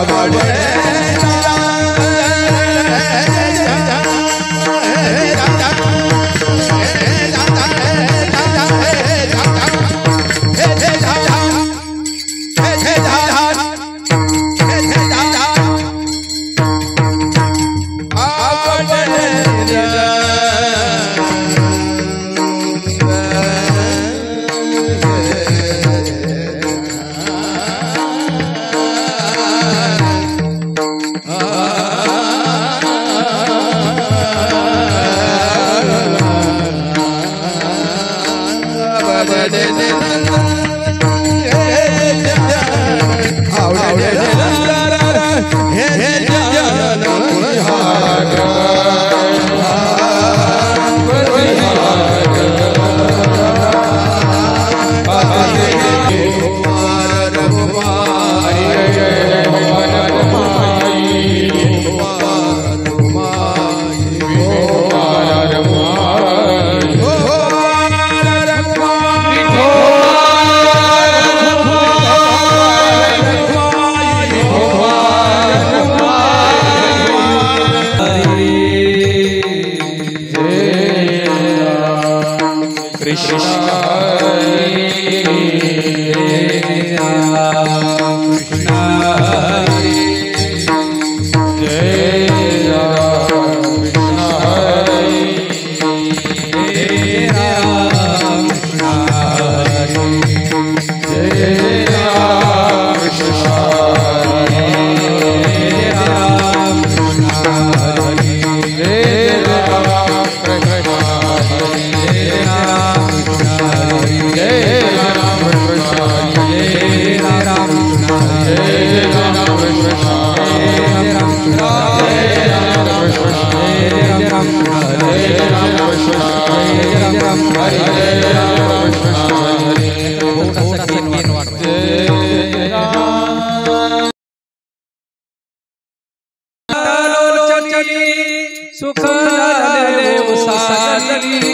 Baba Ram हरे राम कृष्ण हरे राम हरे राम सुख झाले उसादली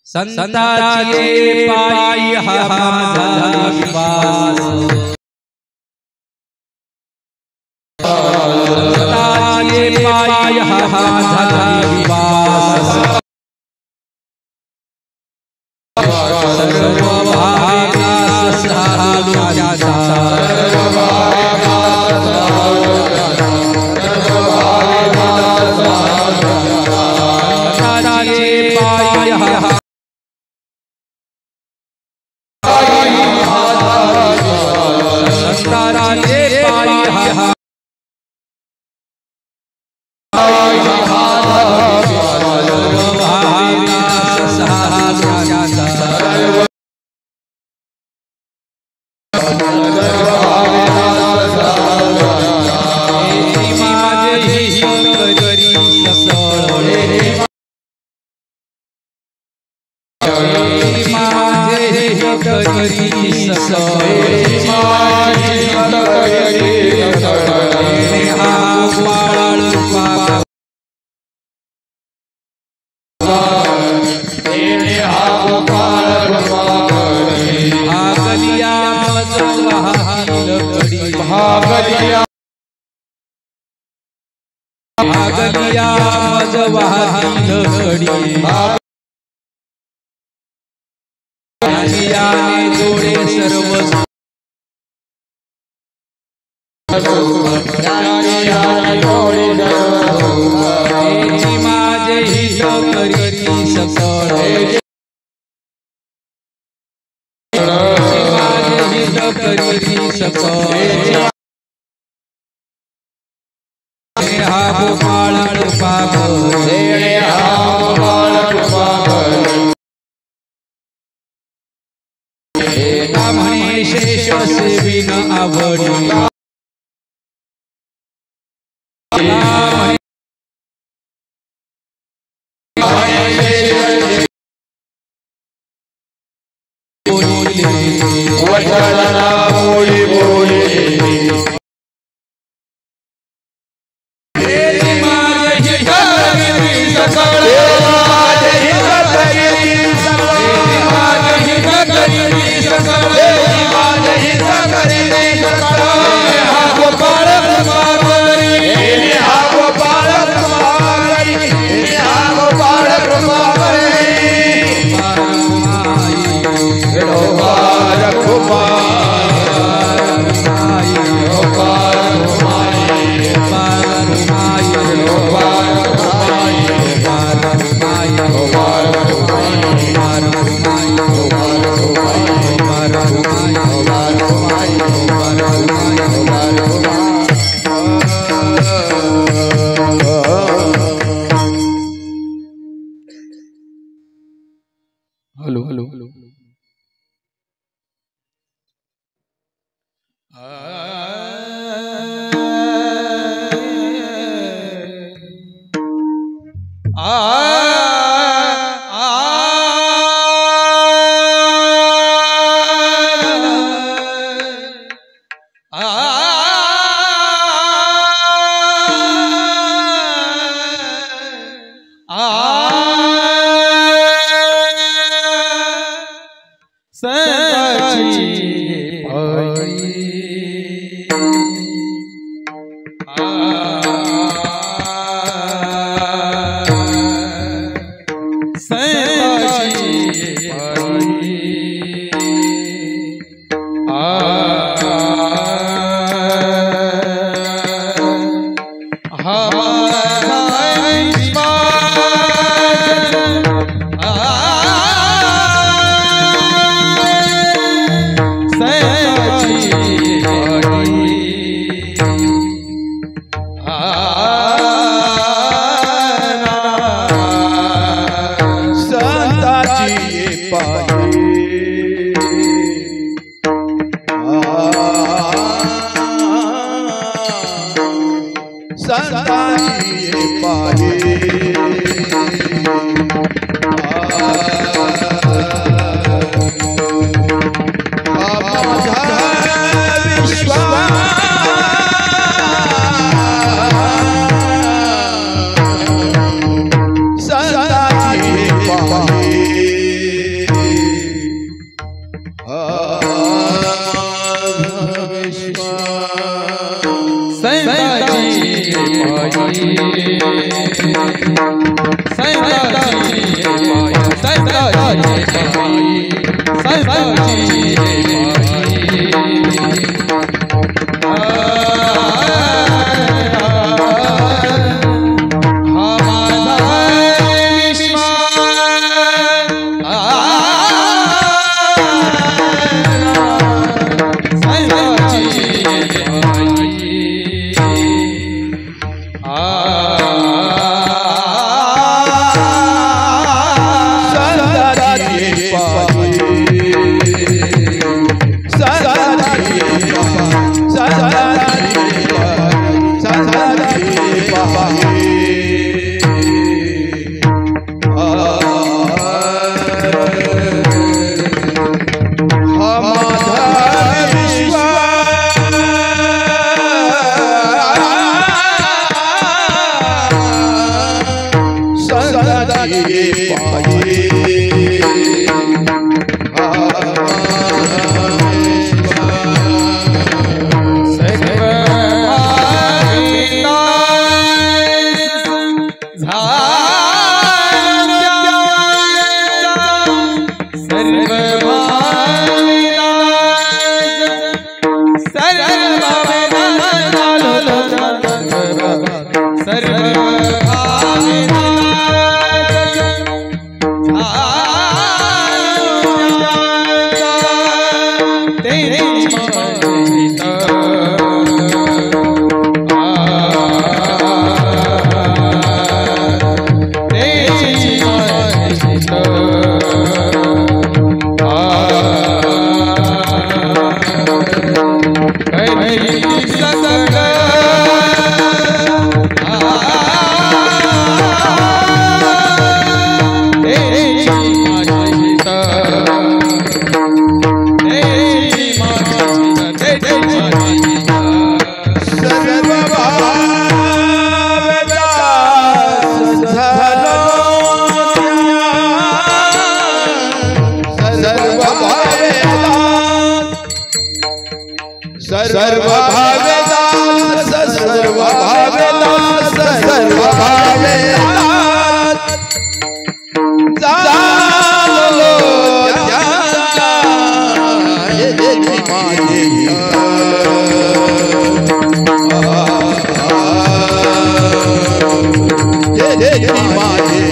संताचे पायी हा माझा विश्वास संताचे पायी हा माझा विश्वास सर्व भागास तालुक्याचा संताचे पायी हा भागलिया मज वाहिल घडी भागलियाने जोडे सर्व माझे हित करी सकळ माझे हित करी सकळ हा गोपाळ कृपा कर तेणे हा गोपाळ कृपा कर एका म्हणे शेष सेविन आवडी वचना बोली बोली सर्व भावेदास सर्व भावेदास सर्व भावेदास चालो ये देवी माझे ये देवी माझे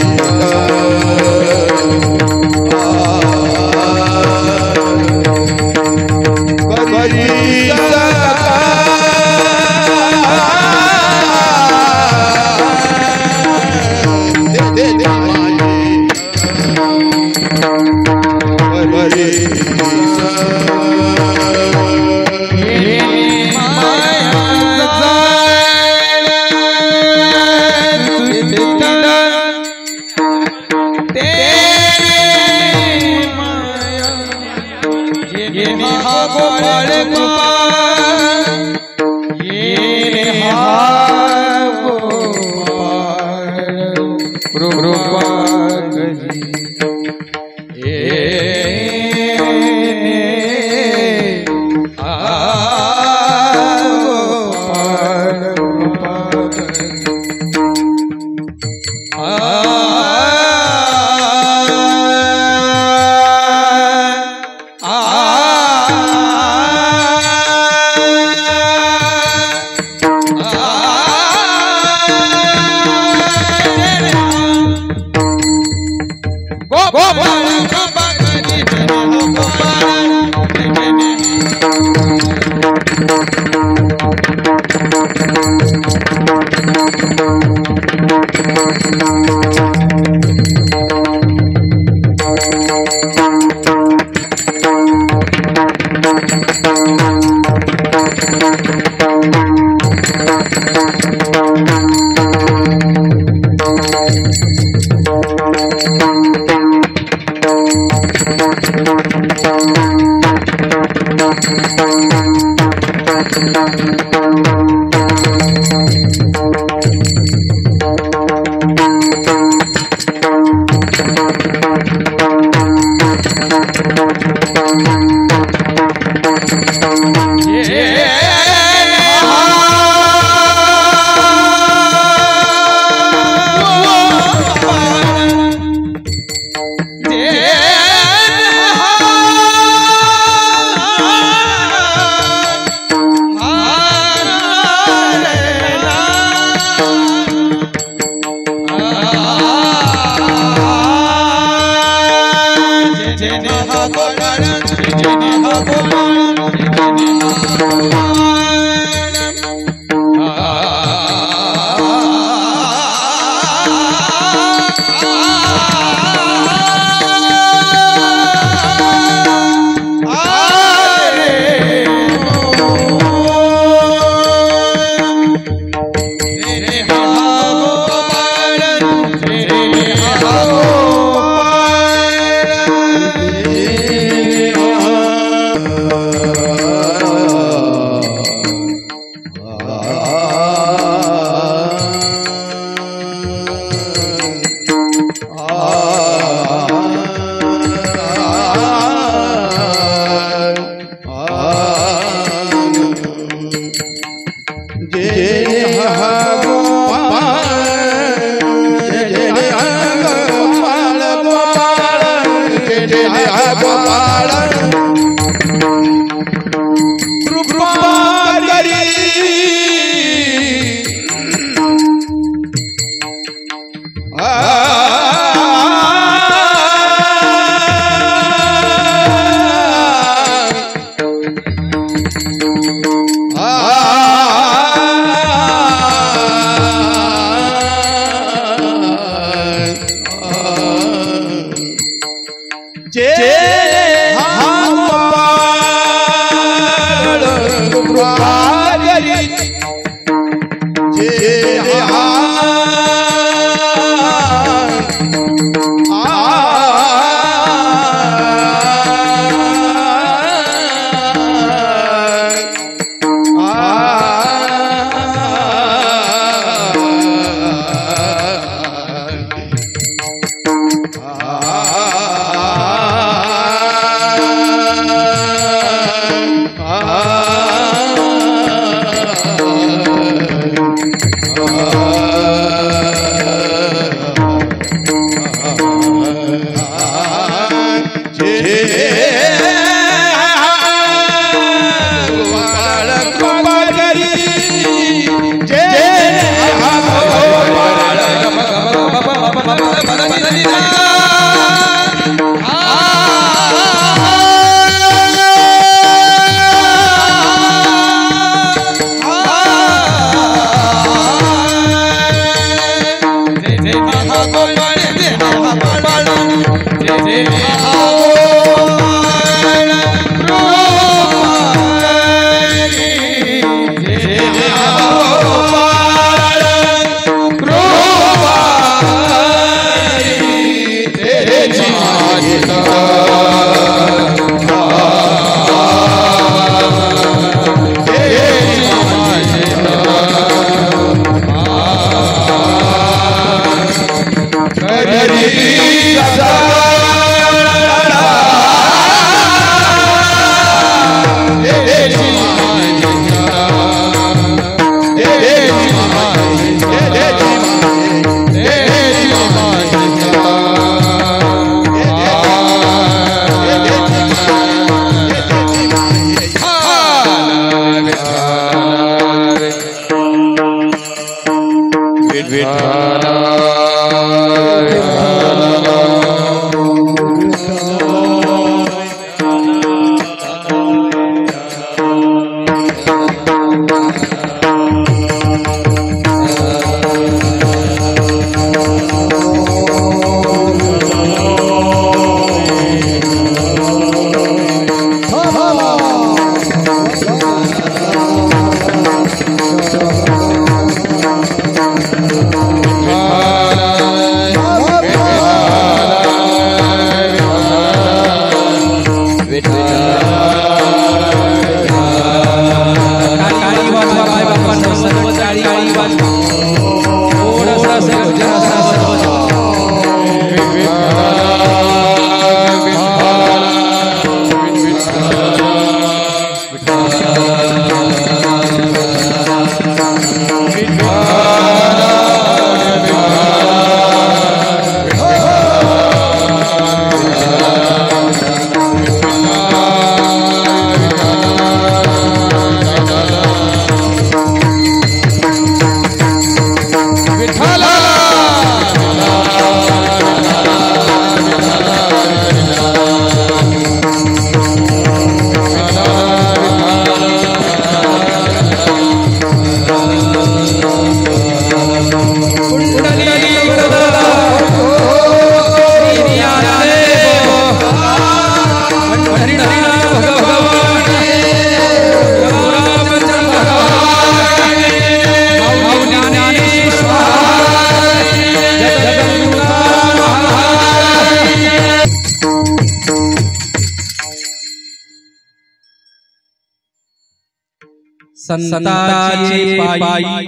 संताचे पायी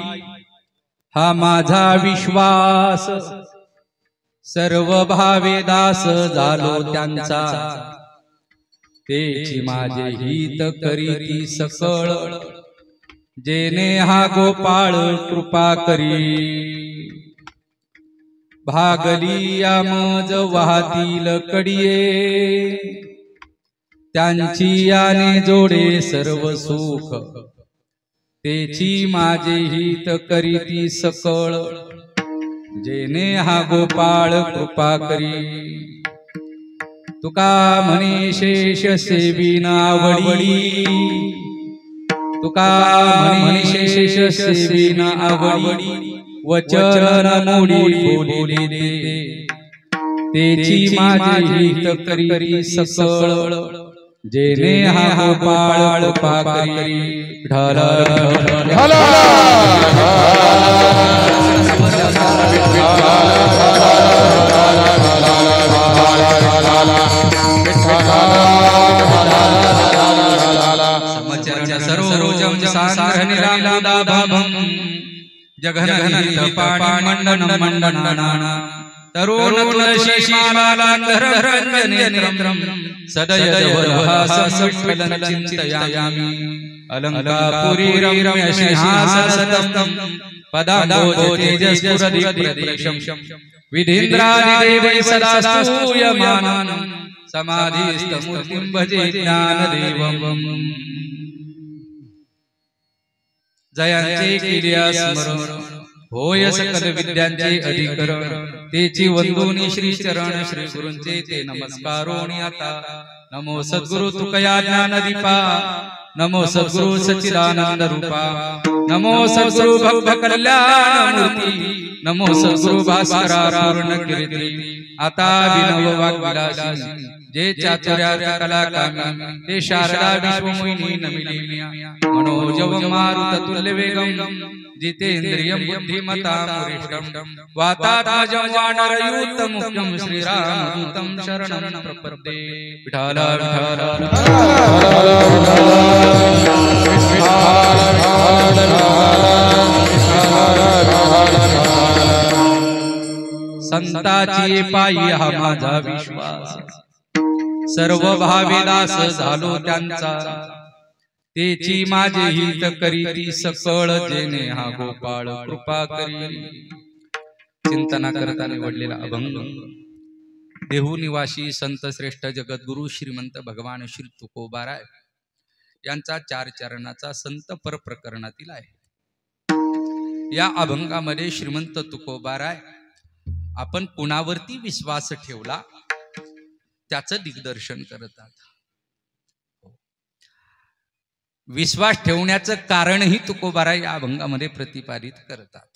हा माझा विश्वास, सर्व भावे दास झालो त्यांचा, तेची माझे हित करीती सकळ, जेने हा गोपाळ कृपा करी। भागली या मज वाहतील कडिये, त्यांची याने जोडे सर्व सुख, तेची माझे हित करीती सकळ, जेने हा गोपाळ कृपा करी। तुका म्हणे शेष सेविन आवडी, तुका म्हणे शेष सेविन आवडी, वचन मोडी बोलिले ते, तेची माझे हित करीती सकळ, जेने हा गोपाळ पाकरी ढाला समचरण सरोजम सांघनिलादाभम जघनघनित पाणी मंडन मंडनाना तरुण तुलसीमालाधररञ्जनेत्रं सदयजवलहासं चिन्तयामि अलङ्कापुरीरम्यसिंहासनस्थं पदाम्बोजतेजस्फुरदिप्रदेशं विधीन्द्रादिदेवैः सदा स्तूयमानं समाधिस्थमूर्तिं भजे ज्ञानदेवम् जयांचे केल्या स्मरण होय सकल विद्यांचे अधिकरण तेची वंदोनी श्री चरण श्री गुरूंचे ते नमस्कारोणी आता नमो सद्गुरु तुकया ज्ञानदीपा नमो सद्गुरु सच्चिदानंद रूपा नमो सद्गुरु भक्त कल्याण मूर्ती नमो सद्गुरु भास्करा पूर्ण कीर्ती आता विनव वाग्विलासी जे चातुर्यार्थ कलाकामी ते शारदा विश्वमोहिनी नमिनी मनोजव मारुत तुल्य वेगम जितेन्द्रियं बुद्धिमतां वरिष्ठं वातात्मजं वानरयूतं मुख्यं श्रीरामदूतं शरणं प्रपद्ये विठ्ठल संताची पायी हा माझा विश्वास सर्व भावेदास झालो त्यांचा तेची माझे हित करीती सकळ जेने हा गोपाळ कृपा करी चिंतना करता निवडलेला अभंग देहू निवासी संत श्रेष्ठ जगद्गुरु श्रीमंत भगवान श्री तुकोबाराय यांचा 4 चरणाचा संत पर प्रकरणातील आहे। या अभंगामध्ये श्रीमंत तुकोबाराय आपण कुणावरती विश्वास ठेवला त्याचं दिग्दर्शन करतात। विश्वास ठेवण्याचं कारणही तुकोबाराय या अभंगामध्ये प्रतिपादित करतात।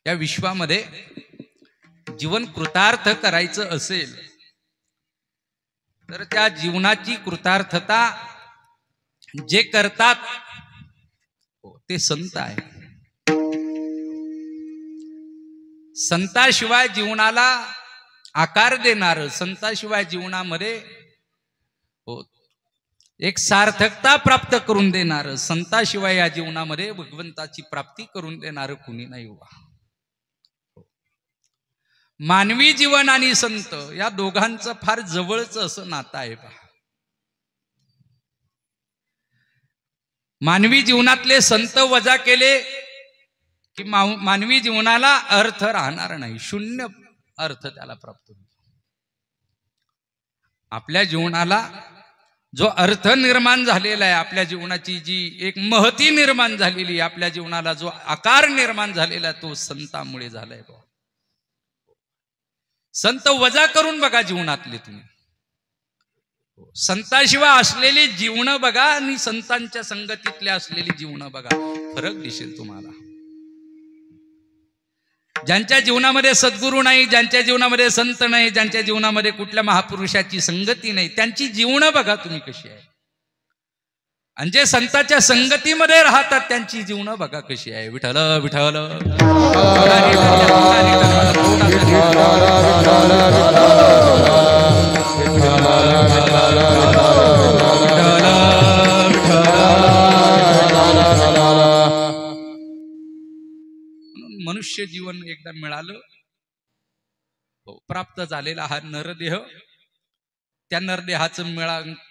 या विश्वामध्ये जीवन कृतार्थ करायचं असेल तर त्या जीवनाची कृतार्थता जे करतात ते संत आहे। संताशिवाय जीवनाला आकार देणार, संताशिवाय जीवनामध्ये एक सार्थकता प्राप्त करून देणार, संताशिवाय या जीवनामध्ये भगवंताची प्राप्ती करून देणार कुणी नाही हुआ। मानवी जीवन आणि संत या दोघांचं फार जवळचं असं नातं आहे पहा। मानवी जीवनातले संत वजा केले की मानवी जीवनाला अर्थ राहणार नाही, शून्य अर्थ त्याला प्राप्त होईल। आपल्या जीवनाला जो अर्थ निर्माण झालेला आहे, आपल्या जीवनाची जी एक महती निर्माण झालेली, आपल्या जीवनाला जो आकार निर्माण झालेला तो संतामुळे झालाय। संत वजा करून बघा जीवनातले तुम्ही, संताशिवाय असलेली जीवन बघा आणि संतांच्या संगतीतले असलेली जीवन बघा, फरक दिसेल तुम्हाला। ज्यांच्या जीवनामध्ये सद्गुरू नाही, ज्यांच्या जीवनामध्ये संत नाही, ज्यांच्या जीवनामध्ये कुठल्या महापुरुषाची संगती नाही, त्यांची जीवन बघा तुम्ही कशी आहे। आणि जे संताच्या संगतीमध्ये राहतात त्यांची जीवन बघा कशी आहे। विठ्ठल विठ्ठल मनुष्य जीवन एकदा मिळालं, प्राप्त झालेला हा नरदेह, त्या नरदेहाचं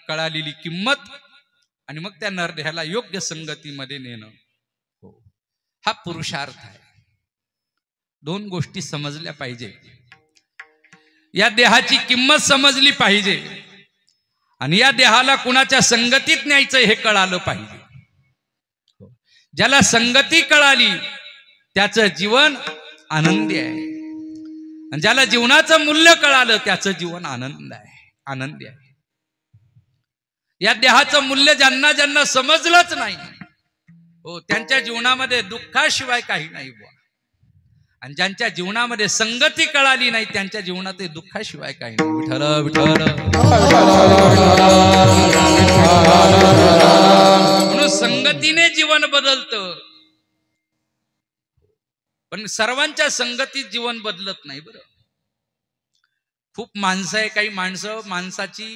कळालेली किंमत आणि मग त्या नरदेहाला योग्य संगतीमध्ये नेणं, हा पुरुषार्थ आहे। 2 गोष्टी समजल्या पाहिजे, या देहाची किंमत समजली पाहिजे आणि या देहाला कुणाच्या संगतीत न्यायचं हे कळालं पाहिजे। ज्याला संगती कळाली त्याचं जीवन आनंदी आहे आणि ज्याला जीवनाचं मूल्य कळालं त्याचं जीवन आनंदी आहे। या देहाचं मूल्य ज्यांना ज्यांना समजलंच नाही त्यांच्या जीवनामध्ये दुःखाशिवाय काही नाही बुवा। आणि ज्यांच्या जीवनामध्ये संगती कळाली नाही त्यांच्या जीवनात दुःखाशिवाय काही नाही. विठ्ठल विठ्ठल. म्हणून संगतीने जीवन बदलतं, पण सर्वांच्या संगतीत जीवन बदलत नाही. बरं, खूप माणसं आहे, काही माणसं माणसाची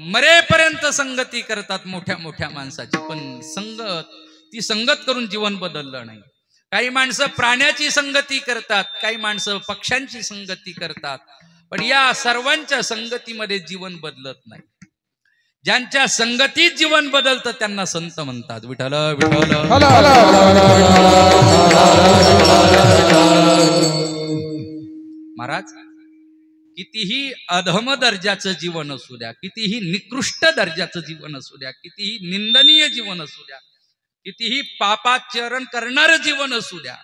मरेपर्यंत संगती करतात, मोठ्या मोठ्या माणसाची, पण ती संगत करून जीवन बदललं नाही. काही माणसं प्राण्याची संगती करतात, काही माणसं पक्ष्यांची संगती करतात, पण या सर्वांच्या संगतीमध्ये जीवन बदलत नाही. ज्यांच्या संगतीत जीवन बदलतं त्यांना संत म्हणतात. विठ्ठल विठ्ठल. महाराज, कितीही अधम दर्जाचं जीवन असू द्या, कितीही निकृष्ट दर्जाचं जीवन असू द्या, कितीही निंदनीय जीवन असू द्या, कितीही पापाचरण करणारं जीवन असू द्या,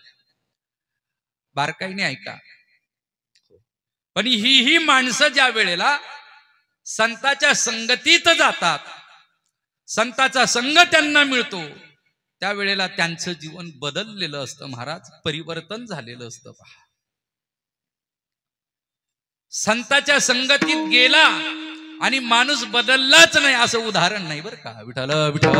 बारकाईने ऐका, पण ही माणसं ज्या वेळेला संताच्या संगतीत जातात, संताचा संग त्यांना मिळतो, त्यावेळेला त्यांचं जीवन बदललेलं असतं. महाराज, परिवर्तन झालेलं असतं. पहा, संताच्या संगतीत गेला आणि माणूस बदललाच नाही असं उदाहरण नाही. बरं का. विठ्ठल विठ्ठल.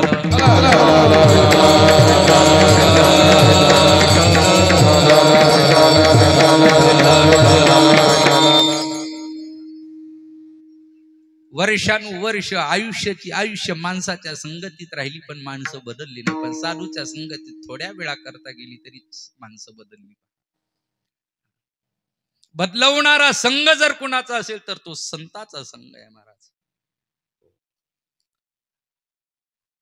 वर्षानुवर्ष आयुष्य माणसाच्या संगतीत राहिली पण माणसं बदलली नाही, पण साधूच्या संगतीत थोड्या वेळा करता गेली तरी माणसं बदलली. बदलवणारा संघ जर कुणाचा असेल तर तो संताचा संघ आहे. महाराज,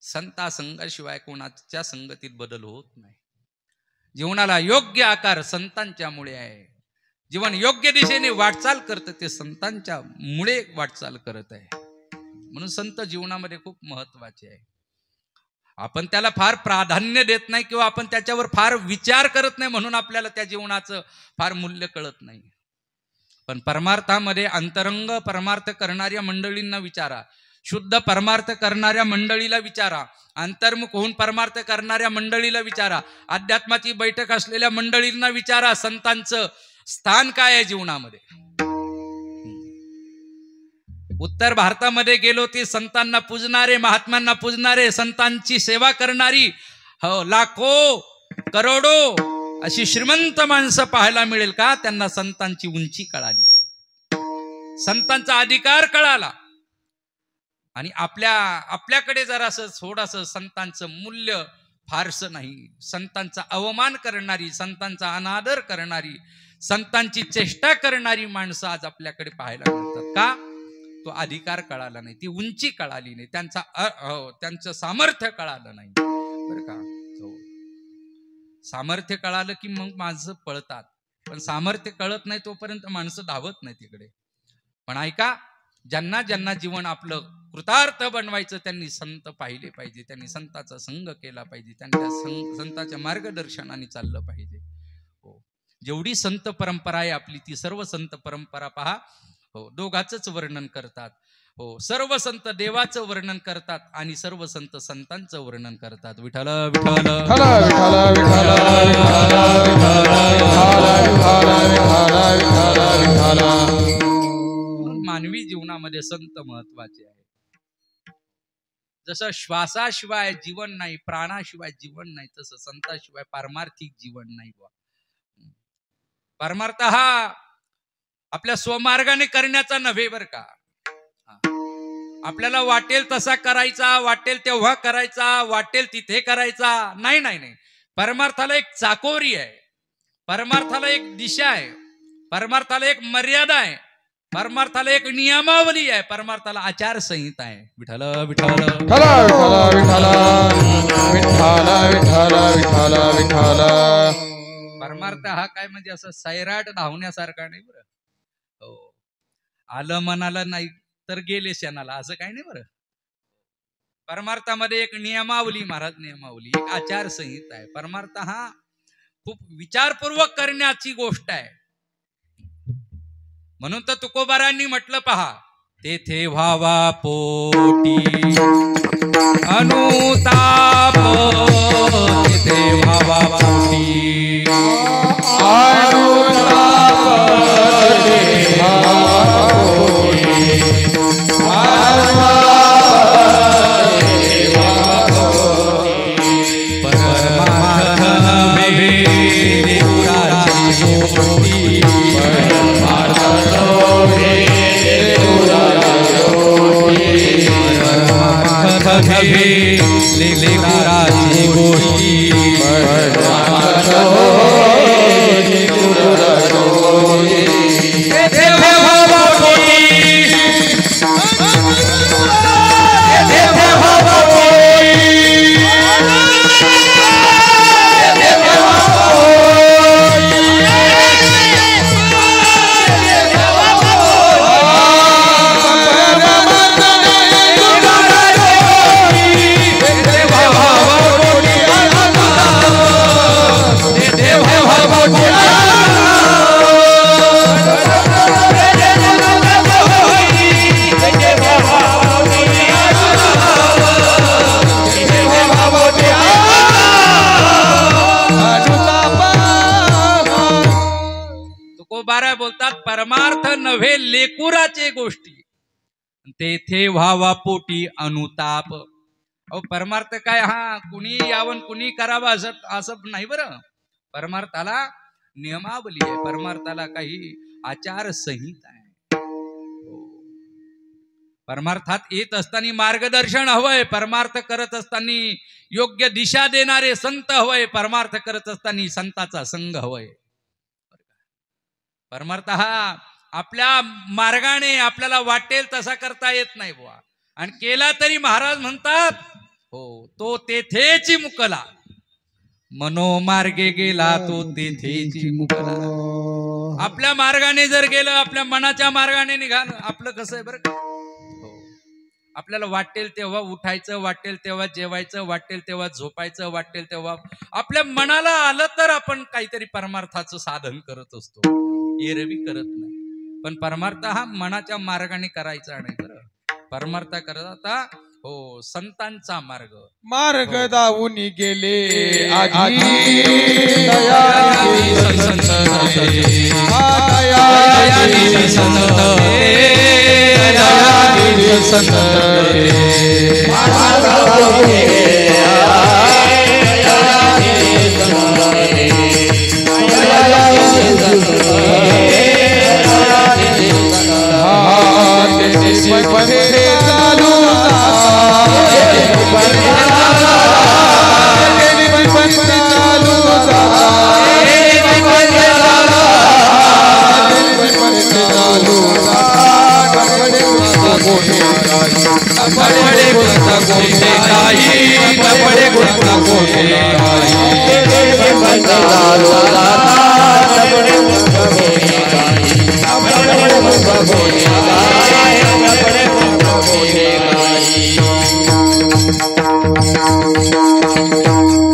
संता संघाशिवाय कोणाच्या संगतीत बदल होत नाही. जीवनाला योग्य आकार संतांच्या मुळे आहे. जीवन योग्य दिशेने वाटचाल करतं ते संतांच्या मुळे वाटचाल करत आहे. म्हणून संत जीवनामध्ये खूप महत्वाचे आहे. आपण त्याला फार प्राधान्य देत नाही किंवा आपण त्याच्यावर फार विचार करत नाही, म्हणून आपल्याला त्या जीवनाचं फार मूल्य कळत नाही. पण परमार्थामध्ये अंतरंग परमार्थ करणाऱ्या मंडळींना विचारा, शुद्ध परमार्थ करणाऱ्या मंडळीला विचारा, अंतर्मुख होऊन परमार्थ करणाऱ्या मंडळीला विचारा, अध्यात्माची बैठक असलेल्या मंडळींना विचारा, संतांचं स्थान काय आहे जीवनामध्ये. उत्तर भारतामध्ये गेलो ते संतांना पूजणारे, महात्म्यांना पूजणारे, संतांची सेवा करणारी लाखो करोडो अशी श्रीमंत माणसं पाहायला मिळेल का? त्यांना संतांची उंची कळाली, संतांचा अधिकार कळाला. आणि आपल्याकडे जरासं थोडंसं संतांचं मूल्य फारसं नाही. संतांचा अवमान करणारी, संतांचा अनादर करणारी, संतांची चेष्टा करणारी माणसं आज आपल्याकडे पाहायला मिळतात. का? तो अधिकार कळाला नाही, ती उंची कळाली नाही, त्यांचं सामर्थ्य कळालं नाही. बरं का. सामर्थ्य कळालं की मग माणसं पळतात, पण सामर्थ्य कळत नाही तोपर्यंत माणसं धावत नाही तिकडे. पण ऐका, ज्यांना ज्यांना जीवन आपलं कृतार्थ बनवायचं त्यांनी संत पाहिले पाहिजे, त्यांनी संताचा संग केला पाहिजे, त्यांच्या संताच्या मार्गदर्शनाने चाललं पाहिजे. हो, जेवढी संत परंपरा आहे आपली ती सर्व संत परंपरा पहा, हो, दोघांचंच वर्णन करतात. हो, सर्व संत देवाचं वर्णन करतात आणि सर्व संत संतांचं वर्णन करतात. विठ्ठल विठ्ठल. मानवी जीवनामध्ये संत महत्वाचे आहे. जसं श्वासाशिवाय जीवन नाही, प्राणाशिवाय जीवन नाही, तसं संताशिवाय पारमार्थिक जीवन नाही. परमार्थ हा आपल्या स्वमार्गाने करण्याचा नव्हे बर का. आपल्याला वाटेल तसा करायचा, वाटेल तेव्हा करायचा, वाटेल तिथे करायचा नाही नाही नाही. परमार्थाला एक चाकोरी आहे, परमार्थाला एक दिशा आहे, परमार्थाला एक मर्यादा आहे, परमार्थाला एक नियमावली आहे, परमार्थाला आचारसंहिता आहे. विठ्ठल विठ्ठल. परमार्थ हा काय म्हणजे असं सैराट धावण्यासारखा नाही बरं. हो, आलं मनाला नाही तर गेले शेणाला असं काही नाही बरं. परमार्थामध्ये एक नियमावली, महाराज नियमावली, एक आचारसंहिता आहे. परमार्थ हा खूप विचारपूर्वक करण्याची गोष्ट आहे. म्हणून तर तुकोबारांनी म्हटलं पहा, तेथे व्हावा पोटी अनुताप, तेथे व्हावा पोटी लेकराची गोष्टी बोलतात परमार्थ नव्हे लेकुराचे गोष्टी तेथे व्हावा पोटी अनुताप. अहो परमार्थ काय हा कुणी यावं कुणी करावं असं नाही बरं. परमार्थाला नियमावली आहे, परमार्थाला काही आचारसंहिता आहे. परमार्थात येत असताना मार्गदर्शन हवंय, परमार्थ करत असताना योग्य दिशा देणारे संत हवंय, परमार्थ करत असताना संताचा संघ हवंय. परमार्थ हा आपल्या मार्गाने आपल्याला वाटेल तसा करता येत नाही बुवा, आणि केला तरी महाराज म्हणतात हो तो तेथेची मुकला. मनोमार्गे गेला तो तेथेची मुकला. आपल्या मार्गाने जर गेलं, आपल्या मनाच्या मार्गाने निघालं, आपलं कसं आहे बरं का, आपल्याला वाटेल तेव्हा उठायचं, वाटेल तेव्हा जेवायचं, वाटेल तेव्हा झोपायचं, वाटेल तेव्हा आपल्या मनाला आलं तर आपण काहीतरी परमार्थाचं साधन करत असतो, एरवी करत नाही. पण परमार्थ हा मनाच्या मार्गाने करायचा नाही बरं. परमार्थ करता हो संतांचा मार्ग मार्ग दावून गेले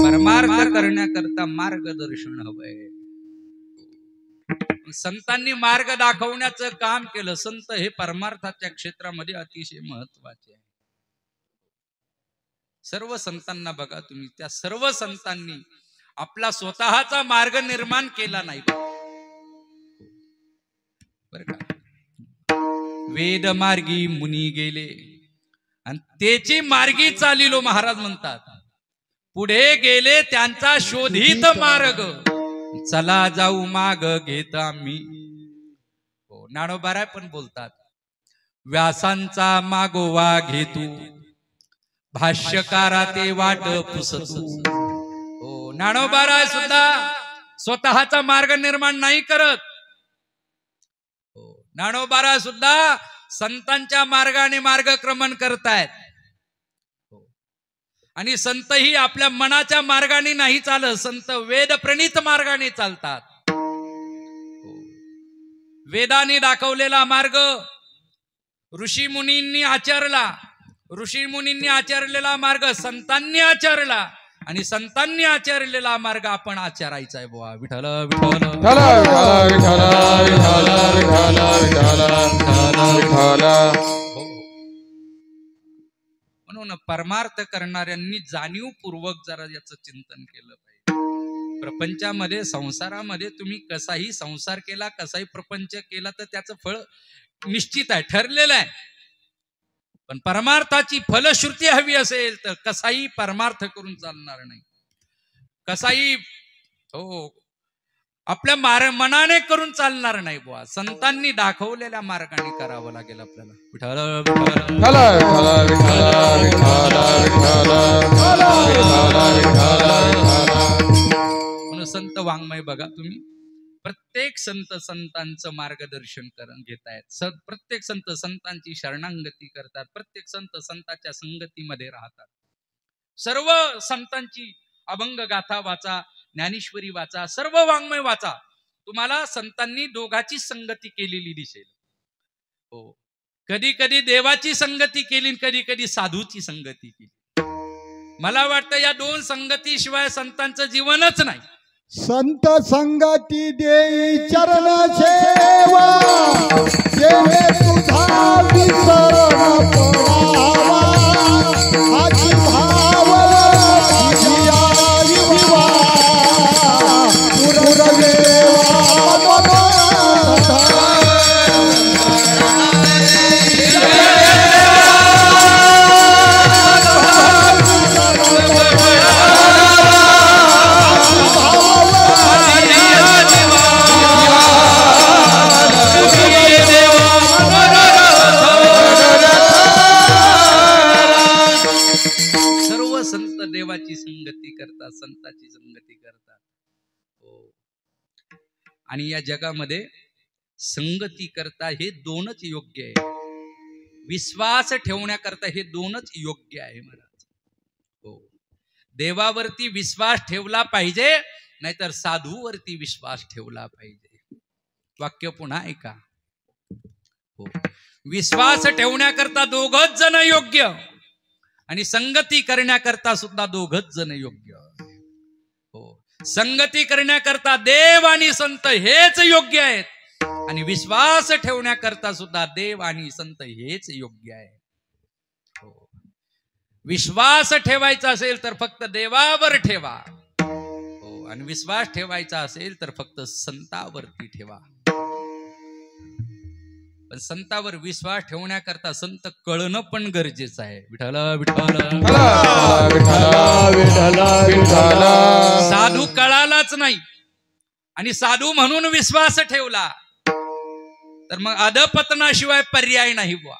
परमार्थ करण्याकरता मार्गदर्शन हवंय. संतांनी मार्ग दाखवण्याचं काम केलं. संत हे परमार्थाच्या क्षेत्रामध्ये अतिशय महत्वाचे आहे. सर्व संतांना बघा तुम्ही, त्या सर्व संतांनी आपला स्वतःचा मार्ग निर्माण केला नाही बर का. वेद मार्गी मुनी गेले आणि त्याची मार्गी चालिलो महाराज म्हणतात. पुढे गेले त्यांचा शोधित मार्ग, चला जाऊ माग घेत आम्ही. हो ज्ञानोबाराय पण बोलतात, व्यासांचा मागोवा घेतू भाष्यकारा ते वाट पुसतू. हो ज्ञानोबाराय सुद्धा स्वतःचा मार्ग निर्माण नाही करत. हो ज्ञानोबाराय सुद्धा संतांच्या मार्गाने मार्गक्रमण करतायत. आणि संत ही आपल्या मनाच्या मार्गाने नाही चालत, संत वेद प्रणित मार्गाने चालतात. वेदाने दाखवलेला मार्ग ऋषी मुनींनी आचरला, ऋषी मुनींनी आचरलेला मार्ग संतांनी आचरला, आणि संतांनी आचरलेला मार्ग आपण आचरायचा आहे बुवा. विठ्ठल म्हणून परमार्थ करणाऱ्यांनी जाणीवपूर्वक जरा याचं चिंतन केलं पाहिजे. प्रपंचामध्ये संसारामध्ये तुम्ही कसाही संसार केला, कसाही प्रपंच केला तर त्याचं फळ निश्चित आहे, ठरलेलं आहे. पण परमार्थाची फलश्रुती हवी असेल तर कसाही परमार्थ करून चालणार नाही. कसाही हो आपल्या मनाने करून चालणार नाही बुवा, संतांनी दाखवलेल्या मार्गाने करावं लागेल आपल्याला. विठ्ठल विठ्ठल विठ्ठल विठ्ठल म्हणून संत वाङ्मय बघा तुम्ही, प्रत्येक संतांचं मार्गदर्शन घेतायत. प्रत्येक संतांची शरणांगती करतात. प्रत्येक संतांच्या संगतीमध्ये राहतात. सर्व संतांची अभंग गाथा वाचा, ज्ञानेश्वरी वाचा, सर्व वाङ्मय वाचा, तुम्हाला संतांनी दोघाची संगती केलेली दिसेल. हो, कधी कधी देवाची संगती केली, कधी कधी साधूची संगती केली. मला वाटतं या दोन संगतीशिवाय संतांचं जीवनच नाही. संत संगती देई चरण सेवा, जेणे तुझा विसरण पडावा, हाची भाव जिया विवा पुरदेवा देवाची संगती करतात, संताची संगती करतात. हो, आणि या जगामध्ये संगती करता हे दोनच योग्य आहे. विश्वास ठेवण्याकरता हे दोनच योग्य आहे महाराज. हो, देवावरती विश्वास ठेवला पाहिजे, नाहीतर साधूवरती विश्वास ठेवला पाहिजे. वाक्य पुन्हा ऐका. हो, विश्वास ठेवण्याकरता दोघच जण योग्य, आणि संगती करण्याकरता सुद्धा दोघच जण योग्य. हो, संगती करण्याकरता देव आणि संत हेच योग्य आहेत, आणि विश्वास ठेवण्याकरता सुद्धा देव आणि संत हेच योग्य आहे. हो, विश्वास ठेवायचा असेल तर फक्त देवावर ठेवा. हो, आणि विश्वास ठेवायचा असेल तर फक्त संतावरती ठेवा. पण संतावर विश्वास ठेवण्याकरता संत कळणं पण गरजेचं आहे. विठ्ठल विठ्ठल साधू कळालाच नाही आणि साधू म्हणून विश्वास ठेवला तर मग अधपतनाशिवाय पर्याय नाही बुवा.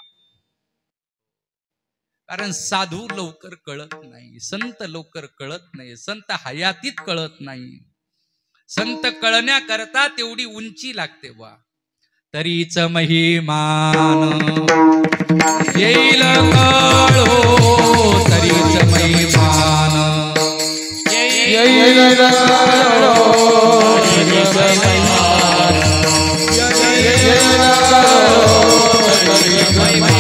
कारण साधू लवकर कळत नाही, संत लवकर कळत नाही, संत हयातीत कळत नाही. संत कळण्याकरता तेवढी उंची लागते बुवा. तरीच महिमान येईल कळो, तरीच महिमान येईल कळो, तरीच महिमान येईल कळो, तरीच महिमान.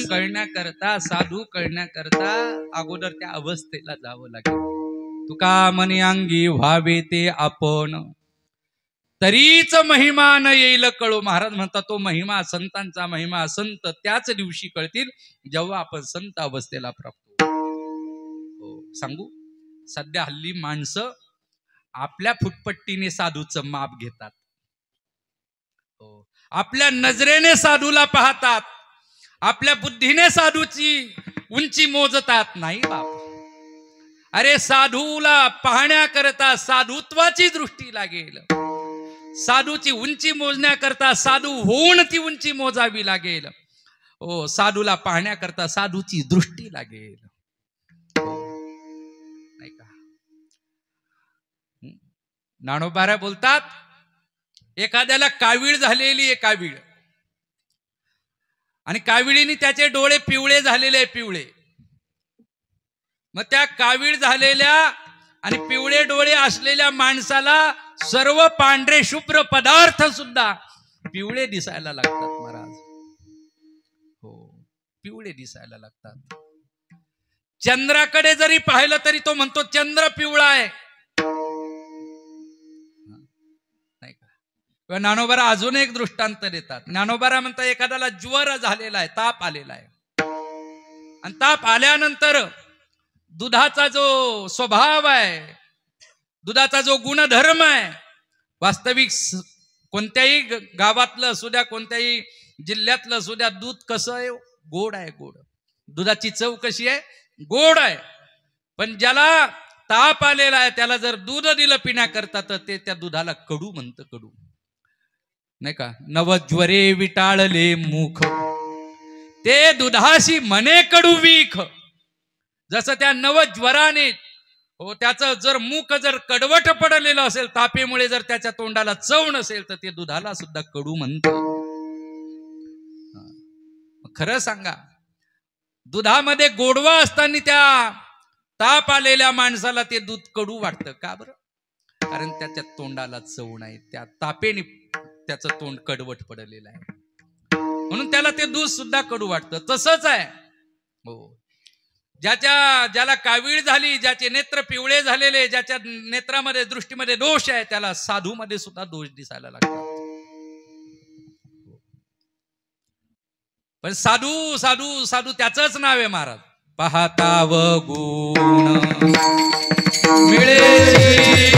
कळण्याकरता, साधू कळण्याकरता अगोदर त्या अवस्थेला जावं लागेल. तुका मनी अंगी व्हावे ते आपण, तरीच महिमा न येईल कळो. महाराज म्हणतात तो महिमा, संतांचा महिमा, संत त्याच दिवशी कळतील जेव्हा आपण संत अवस्थेला प्राप्त हो. सांगू, सध्या हल्ली माणसं आपल्या फुटपट्टीने साधूचं माप घेतात. हो, आपल्या नजरेने साधूला पाहतात, आपल्या बुद्धीने साधूची उंची मोजतात. नाही बाप, अरे साधूला पाहण्याकरता साधुत्वाची दृष्टी लागेल. साधूची उंची मोजण्याकरता साधू होऊन ती उंची मोजावी लागेल. हो, साधूला पाहण्याकरता साधूची दृष्टी लागेल, नाही का? ज्ञानोबा बोलतात, एखाद्याला कावीळ झालेली आहे, कावीळ, आणि काविळीने त्याचे डोळे पिवळे झालेले, पिवळे. मग त्या कावीळ झालेल्या आणि पिवळे डोळे असलेल्या माणसाला सर्व पांढरे शुभ्र पदार्थ सुद्धा पिवळे दिसायला लागतात महाराज. हो, पिवळे दिसायला लागतात. चंद्राकडे जरी पाहिलं तरी तो म्हणतो चंद्र पिवळा आहे, नाही का? किंवा ज्ञानोबा अजून एक दृष्टांत देतात. ज्ञानोबा म्हणतात, एखाद्याला ज्वर झालेला आहे, ताप आलेला आहे, आणि ताप आल्यानंतर दुधाचा जो स्वभाव आहे, दुधाचा जो गुणधर्म आहे, वास्तविक कोणत्याही गावातलं असू द्या, कोणत्याही जिल्ह्यातलं असू द्या, दूध कसं आहे? गोड आहे, गोड. दुधाची चव कशी आहे? गोड आहे. पण ज्याला ताप आलेला आहे त्याला जर दूध दिलं पिण्याकरता तर ते त्या दुधाला कडू म्हणतं, कडू, नाही का? नवज्वरे विटाळले मुख, ते दुधाशी म्हणे कडू वीख. जसं त्या नवज्वराने, हो, त्याचं जर मुख जर कडवट पडलेलं असेल तापेमुळे, जर त्याच्या तोंडाला चव नसेल तर ते दुधाला सुद्धा कडू म्हणतं. खरं सांगा, दुधामध्ये गोडवा असताना त्या ताप आलेल्या माणसाला ते दूध कडू वाटतं का बरं? कारण त्याच्या तोंडाला चव नाही, त्या तापेने त्याचं तोंड कडवट पडलेलं आहे, म्हणून त्याला ते दूध सुद्धा कडू वाटतं. तसंच आहे, हो, ज्याला कावीळ झाली, ज्याचे नेत्र पिवळे झालेले, ज्याच्या नेत्रामध्ये दृष्टीमध्ये दोष आहे, त्याला साधूमध्ये सुद्धा दोष दिसायला लागतात. पण साधू साधू साधू त्याचंच नाव आहे महाराज. पाहता व गुण मिळे